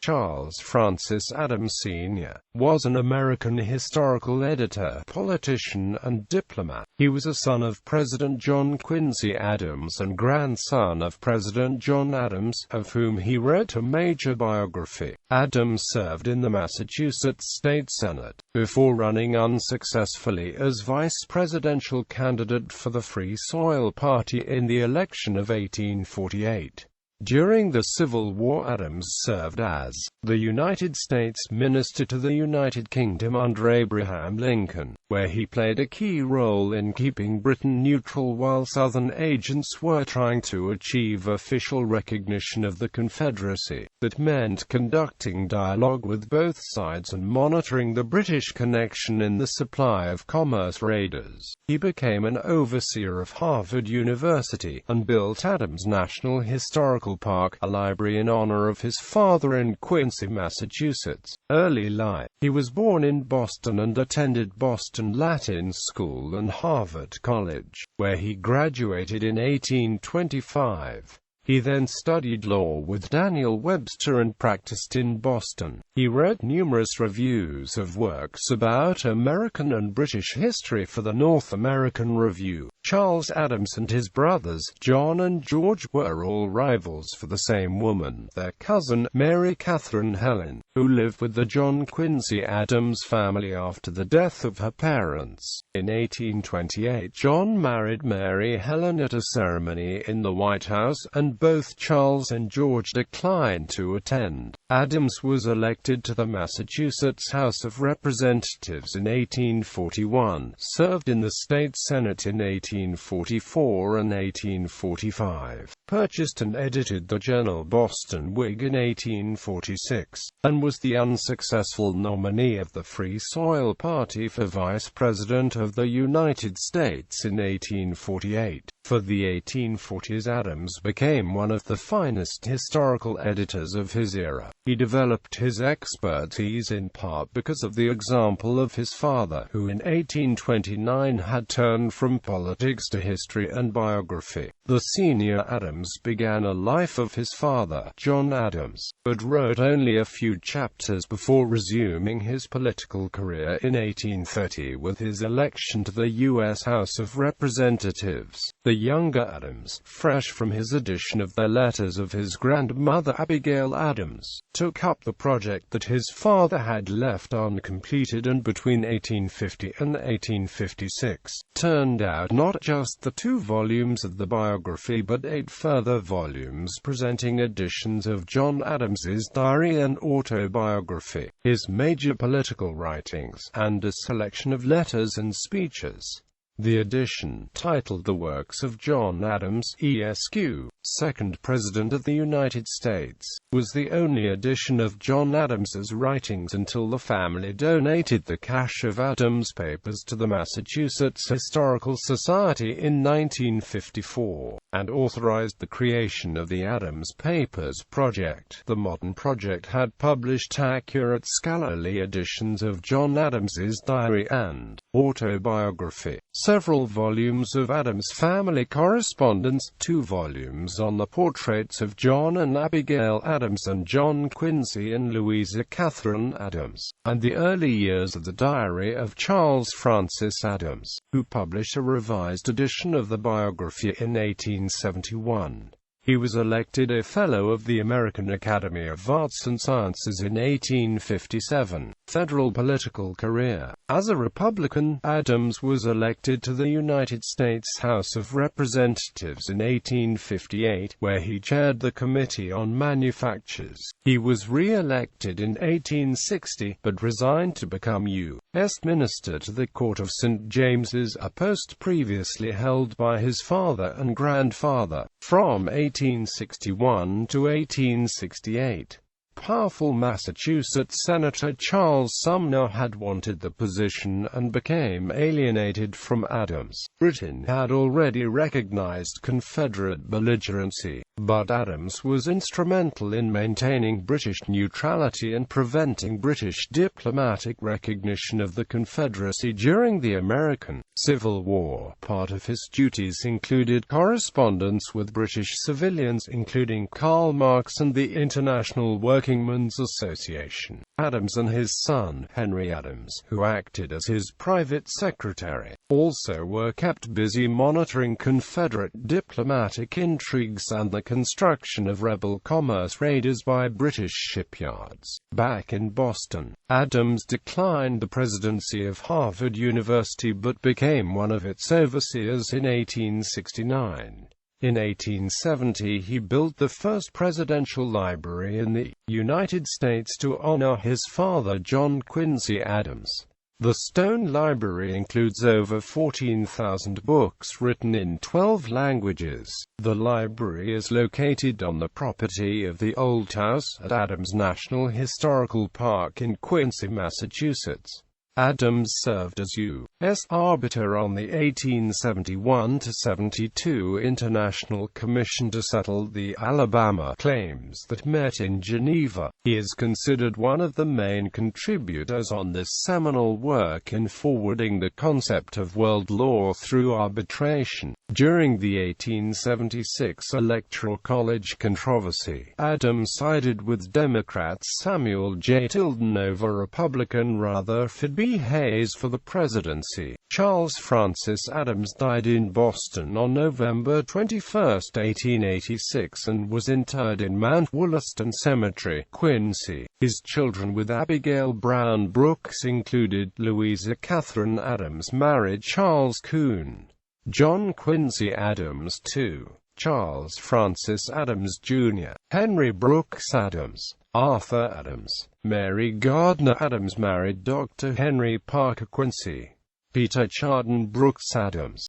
Charles Francis Adams Sr. was an American historical editor, politician, and diplomat. He was a son of President John Quincy Adams and grandson of President John Adams, of whom he wrote a major biography. Adams served in the Massachusetts State Senate, before running unsuccessfully as vice presidential candidate for the Free Soil Party in the election of 1848. During the Civil War, Adams served as the United States Minister to the United Kingdom under Abraham Lincoln, where he played a key role in keeping Britain neutral while Southern agents were trying to achieve official recognition of the Confederacy. That meant conducting dialogue with both sides and monitoring the British connection in the supply of commerce raiders. He became an overseer of Harvard University, and built Adams National Historical Park, a library in honor of his father in Quincy, Massachusetts. Early life. He was born in Boston and attended Boston Latin School and Harvard College, where he graduated in 1825. He then studied law with Daniel Webster and practiced in Boston. He wrote numerous reviews of works about American and British history for the North American Review. Charles Adams and his brothers, John and George, were all rivals for the same woman, their cousin, Mary Catherine Helen, who lived with the John Quincy Adams family after the death of her parents. In 1828, John married Mary Helen at a ceremony in the White House, and both Charles and George declined to attend. Adams was elected to the Massachusetts House of Representatives in 1841, served in the state Senate in 1844 and 1845, purchased and edited the journal Boston Whig in 1846, and was the unsuccessful nominee of the Free Soil Party for Vice President of the United States in 1848. For the 1840s, Adams became one of the finest historical editors of his era. He developed his expertise in part because of the example of his father, who in 1829 had turned from politics to history and biography. The senior Adams began a life of his father, John Adams, but wrote only a few chapters before resuming his political career in 1830 with his election to the U.S. House of Representatives. The younger Adams, fresh from his edition of the letters of his grandmother Abigail Adams, took up the project that his father had left uncompleted, and between 1850 and 1856, turned out not just the 2 volumes of the biography but 8 further volumes presenting editions of John Adams's diary and autobiography, his major political writings, and a selection of letters and speeches. The edition, titled The Works of John Adams, Esq., Second President of the United States, was the only edition of John Adams's writings until the family donated the cache of Adams papers to the Massachusetts Historical Society in 1954, and authorized the creation of the Adams Papers Project. The modern project had published accurate scholarly editions of John Adams's diary and autobiography, several volumes of Adams family correspondence, 2 volumes on the portraits of John and Abigail Adams and John Quincy and Louisa Catherine Adams, and the early years of the diary of Charles Francis Adams, who published a revised edition of the biography in 1871. He was elected a Fellow of the American Academy of Arts and Sciences in 1857. Federal political career. As a Republican, Adams was elected to the United States House of Representatives in 1858, where he chaired the Committee on Manufactures. He was re-elected in 1860, but resigned to become U.S. Minister to the Court of St. James's, a post previously held by his father and grandfather, from 1861 to 1868. Powerful Massachusetts Senator Charles Sumner had wanted the position and became alienated from Adams. Britain had already recognized Confederate belligerency, but Adams was instrumental in maintaining British neutrality and preventing British diplomatic recognition of the Confederacy during the American Civil War. Part of his duties included correspondence with British civilians, including Karl Marx and the International Working Workingmen's Association. Adams and his son, Henry Adams, who acted as his private secretary, also were kept busy monitoring Confederate diplomatic intrigues and the construction of rebel commerce raiders by British shipyards. Back in Boston, Adams declined the presidency of Harvard University but became one of its overseers in 1869. In 1870 he built the first presidential library in the United States to honor his father John Quincy Adams. The Stone Library includes over 14,000 books written in 12 languages. The library is located on the property of the Old House at Adams National Historical Park in Quincy, Massachusetts. Adams served as U.S. arbiter on the 1871–72 International Commission to settle the Alabama claims that met in Geneva. He is considered one of the main contributors on this seminal work in forwarding the concept of world law through arbitration. During the 1876 Electoral College controversy, Adams sided with Democrat Samuel J. Tilden over Republican Rutherford B. Hayes for the presidency. Charles Francis Adams died in Boston on November 21, 1886 and was interred in Mount Wollaston Cemetery, Quincy. His children with Abigail Brown Brooks included Louisa Catherine Adams, married Charles Kuhn. John Quincy Adams II, Charles Francis Adams Jr., Henry Brooks Adams, Arthur Adams, Mary Gardner Adams married Dr. Henry Parker Quincy, Peter Chardon Brooks Adams.